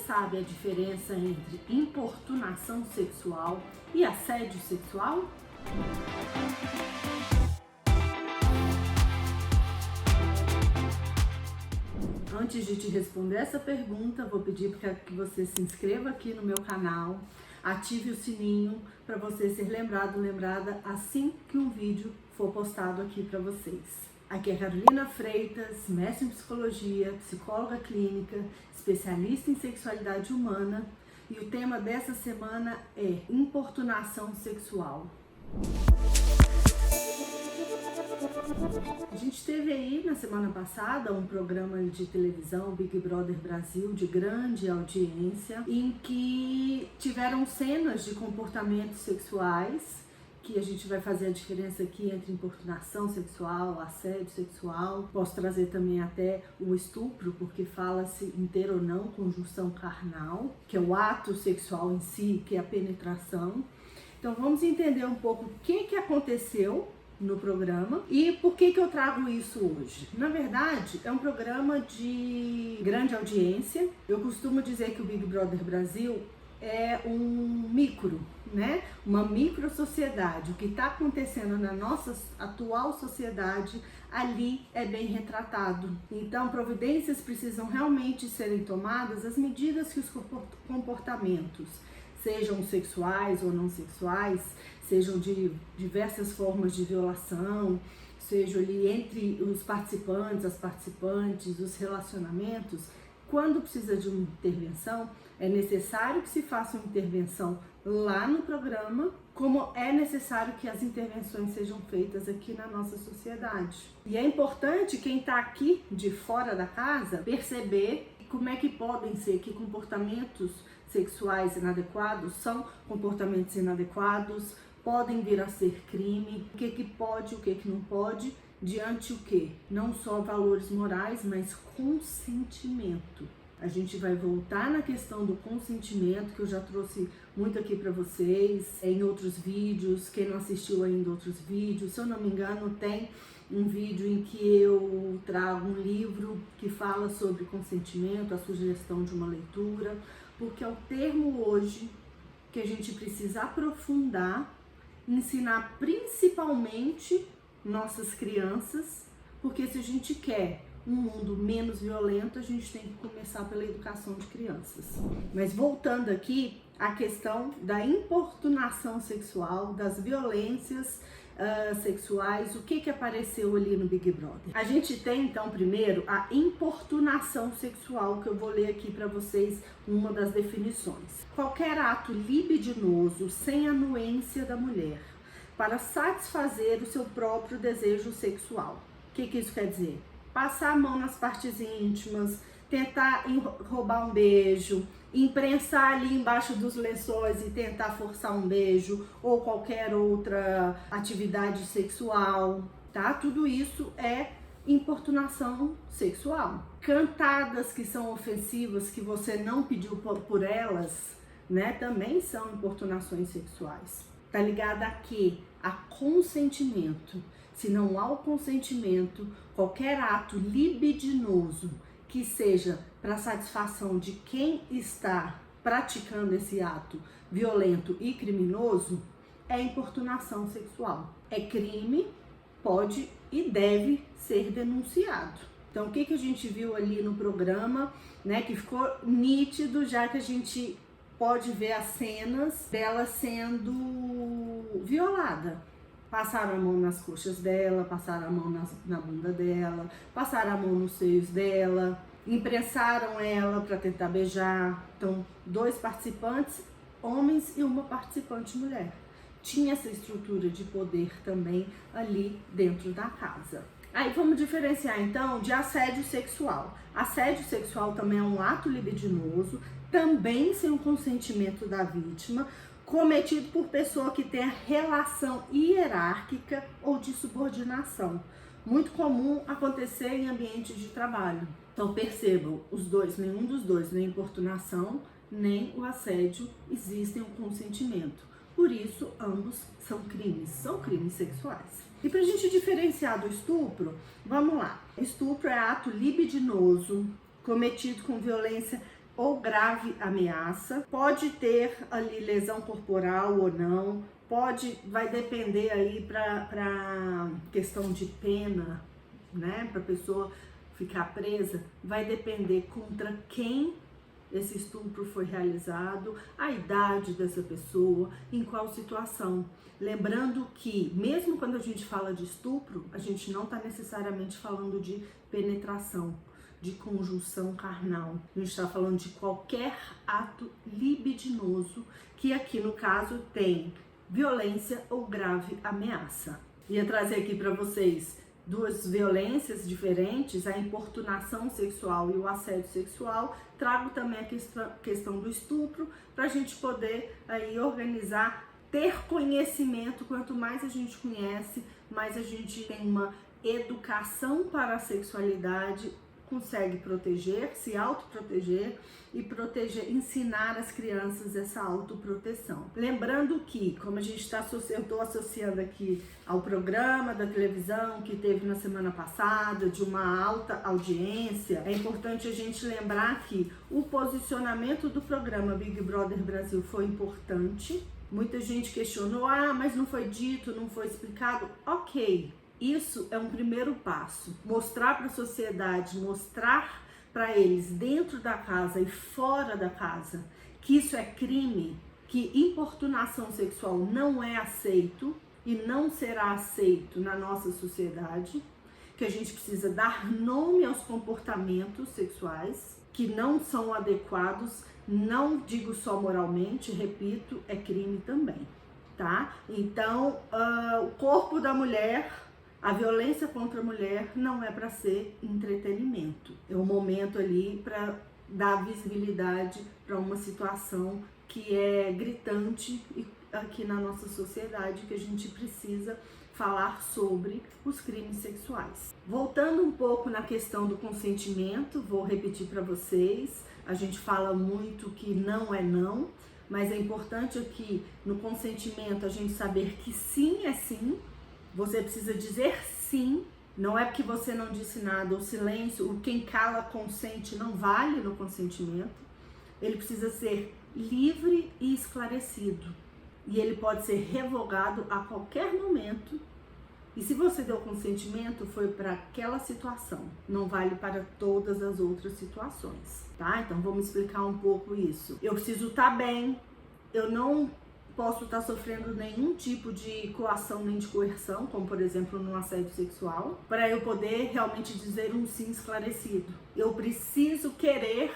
sabe a diferença entre importunação sexual e assédio sexual? Antes de te responder essa pergunta, vou pedir para que você se inscreva aqui no meu canal, ative o sininho para você ser lembrado, lembrada assim que um vídeo for postado aqui para vocês. Aqui é Carolina Freitas, mestre em psicologia, psicóloga clínica, especialista em sexualidade humana, e o tema dessa semana é importunação sexual. A gente teve aí na semana passada um programa de televisão, Big Brother Brasil, de grande audiência, em que tiveram cenas de comportamentos sexuais, que a gente vai fazer a diferença aqui entre importunação sexual, assédio sexual. Posso trazer também até o estupro, porque fala-se em ter ou não conjunção carnal, que é o ato sexual em si, que é a penetração. Então vamos entender um pouco o que aconteceu no programa e por que eu trago isso hoje. Na verdade, é um programa de grande audiência. Eu costumo dizer que o Big Brother Brasil é um micro, né? Uma micro sociedade. O que está acontecendo na nossa atual sociedade ali é bem retratado. Então, providências precisam realmente serem tomadas, as medidas que os comportamentos, sejam sexuais ou não sexuais, sejam de diversas formas de violação, sejam ali entre os participantes, as participantes, os relacionamentos. Quando precisa de uma intervenção, é necessário que se faça uma intervenção lá no programa, como é necessário que as intervenções sejam feitas aqui na nossa sociedade. E é importante quem está aqui de fora da casa perceber como é que podem ser, que comportamentos sexuais inadequados são comportamentos inadequados, podem vir a ser crime, o que pode, o que não pode, diante o que? Não só valores morais, mas consentimento. A gente vai voltar na questão do consentimento, que eu já trouxe muito aqui para vocês, em outros vídeos. Quem não assistiu ainda outros vídeos, se eu não me engano, tem um vídeo em que eu trago um livro que fala sobre consentimento, a sugestão de uma leitura, porque é o termo hoje que a gente precisa aprofundar, ensinar principalmente nossas crianças, porque se a gente quer um mundo menos violento, a gente tem que começar pela educação de crianças. Mas voltando aqui à questão da importunação sexual, das violências sexuais, o que apareceu ali no Big Brother? A gente tem então primeiro a importunação sexual, que eu vou ler aqui para vocês uma das definições. Qualquer ato libidinoso sem anuência da mulher para satisfazer o seu próprio desejo sexual. O que isso quer dizer? Passar a mão nas partes íntimas, tentar roubar um beijo, imprensar ali embaixo dos lençóis e tentar forçar um beijo ou qualquer outra atividade sexual, tá? Tudo isso é importunação sexual. Cantadas que são ofensivas, que você não pediu por elas, né? Também são importunações sexuais. Tá ligada a quê? A consentimento. Se não há o consentimento, qualquer ato libidinoso que seja para satisfação de quem está praticando esse ato violento e criminoso, é importunação sexual. É crime, pode e deve ser denunciado. Então, o que a gente viu ali no programa, né, que ficou nítido, já que a gente pode ver as cenas dela sendo violada. Passaram a mão nas coxas dela, passaram a mão na bunda dela, passaram a mão nos seios dela, imprensaram ela para tentar beijar. Então, 2 participantes, homens, e uma participante mulher. Tinha essa estrutura de poder também ali dentro da casa. Aí vamos diferenciar então de assédio sexual. Assédio sexual também é um ato libidinoso, também sem o consentimento da vítima, cometido por pessoa que tem a relação hierárquica ou de subordinação. Muito comum acontecer em ambientes de trabalho. Então percebam, os dois, nenhum dos dois, nem importunação, nem o assédio, existem o consentimento. Por isso, ambos são crimes sexuais. E para a gente diferenciar do estupro, vamos lá. Estupro é ato libidinoso, cometido com violência ou grave ameaça. Pode ter ali lesão corporal ou não, vai depender aí para questão de pena, né, para a pessoa ficar presa, vai depender contra quem esse estupro foi realizado, a idade dessa pessoa, em qual situação. Lembrando que, mesmo quando a gente fala de estupro, a gente não está necessariamente falando de penetração, de conjunção carnal. A gente está falando de qualquer ato libidinoso, que aqui no caso tem violência ou grave ameaça. Ia trazer aqui para vocês duas violências diferentes, a importunação sexual e o assédio sexual. Trago também a questão do estupro, para a gente poder aí organizar, ter conhecimento. Quanto mais a gente conhece, mais a gente tem uma educação para a sexualidade, consegue proteger, se autoproteger e proteger, ensinar as crianças essa autoproteção. Lembrando que, como a gente está, eu estou associando aqui ao programa da televisão que teve na semana passada, de uma alta audiência, é importante a gente lembrar que o posicionamento do programa Big Brother Brasil foi importante. Muita gente questionou, mas não foi dito, não foi explicado. Ok. Isso é um primeiro passo, mostrar para a sociedade, mostrar para eles dentro da casa e fora da casa que isso é crime, que importunação sexual não é aceito e não será aceito na nossa sociedade, que a gente precisa dar nome aos comportamentos sexuais que não são adequados, não digo só moralmente, repito, é crime também, tá? Então, o corpo da mulher, a violência contra a mulher não é para ser entretenimento. É um momento ali para dar visibilidade para uma situação que é gritante aqui na nossa sociedade, que a gente precisa falar sobre os crimes sexuais. Voltando um pouco na questão do consentimento, vou repetir para vocês, a gente fala muito que não é não, mas é importante aqui no consentimento a gente saber que sim é sim. Você precisa dizer sim, não é porque você não disse nada, o silêncio, o quem cala consente não vale no consentimento. Ele precisa ser livre e esclarecido. E ele pode ser revogado a qualquer momento. E se você deu consentimento, foi para aquela situação, não vale para todas as outras situações, tá? Então vamos explicar um pouco isso. Eu preciso estar bem, eu não posso estar sofrendo nenhum tipo de coação nem de coerção, como por exemplo no assédio sexual, para eu poder realmente dizer um sim esclarecido. Eu preciso querer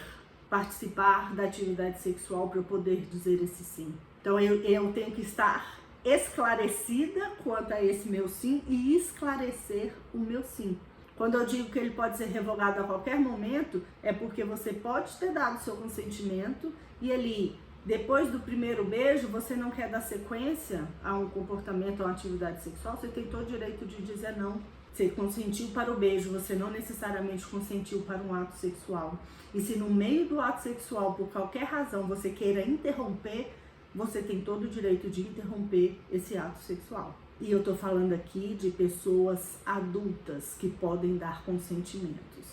participar da atividade sexual para eu poder dizer esse sim. Então eu tenho que estar esclarecida quanto a esse meu sim e esclarecer o meu sim. Quando eu digo que ele pode ser revogado a qualquer momento, é porque você pode ter dado seu consentimento e ele, depois do primeiro beijo, você não quer dar sequência a um comportamento ou uma atividade sexual, você tem todo o direito de dizer não. Você consentiu para o beijo, você não necessariamente consentiu para um ato sexual. E se no meio do ato sexual, por qualquer razão, você queira interromper, você tem todo o direito de interromper esse ato sexual. E eu tô falando aqui de pessoas adultas que podem dar consentimentos.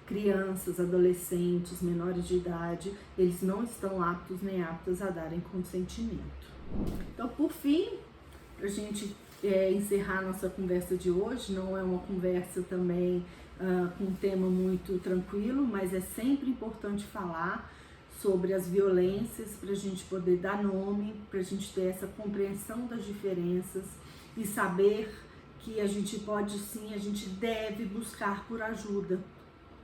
Crianças, adolescentes, menores de idade, eles não estão aptos nem aptas a darem consentimento. Então, por fim, pra gente encerrar nossa conversa de hoje, não é uma conversa também com um tema muito tranquilo, mas é sempre importante falar sobre as violências para a gente poder dar nome, para a gente ter essa compreensão das diferenças e saber que a gente pode sim, a gente deve buscar por ajuda.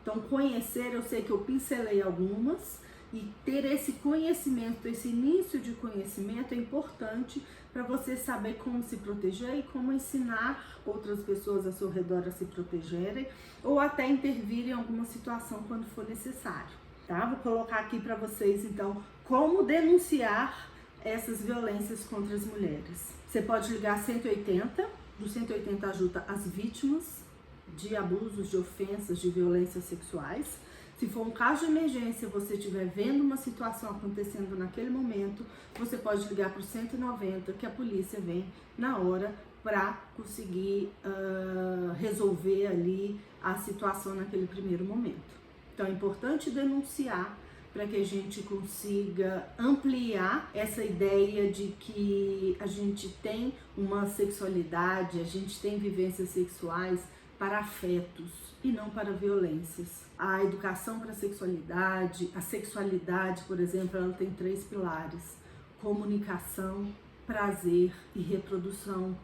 Então conhecer, eu sei que eu pincelei algumas, e ter esse conhecimento, esse início de conhecimento é importante para você saber como se proteger e como ensinar outras pessoas ao seu redor a se protegerem ou até intervir em alguma situação quando for necessário, tá? Vou colocar aqui para vocês então como denunciar essas violências contra as mulheres. Você pode ligar 180, do 180 ajuda as vítimas de abusos, de ofensas, de violências sexuais. Se for um caso de emergência, você estiver vendo uma situação acontecendo naquele momento, você pode ligar para o 190, que a polícia vem na hora para conseguir resolver ali a situação naquele primeiro momento. Então é importante denunciar para que a gente consiga ampliar essa ideia de que a gente tem uma sexualidade, a gente tem vivências sexuais para afetos e não para violências. A educação para a sexualidade, por exemplo, ela tem 3 pilares: comunicação, prazer e reprodução.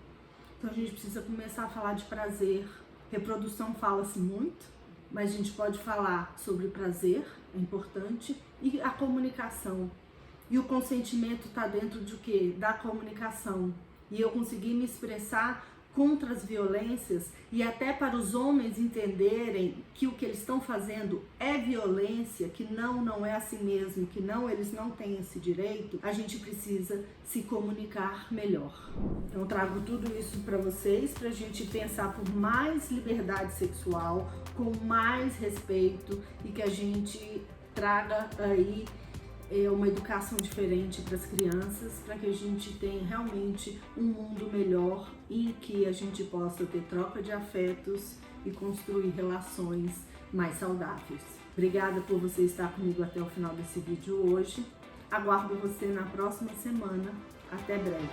Então a gente precisa começar a falar de prazer. Reprodução fala-se muito, mas a gente pode falar sobre prazer, é importante, e a comunicação. E o consentimento está dentro de o quê? Da comunicação. E eu consegui me expressar contra as violências e até para os homens entenderem que o que eles estão fazendo é violência, que não é assim mesmo, que não, eles não têm esse direito, a gente precisa se comunicar melhor. Então trago tudo isso para vocês, para a gente pensar por mais liberdade sexual, com mais respeito, e que a gente traga aí uma educação diferente para as crianças, para que a gente tenha realmente um mundo melhor em que a gente possa ter troca de afetos e construir relações mais saudáveis. Obrigada por você estar comigo até o final desse vídeo hoje. Aguardo você na próxima semana. Até breve.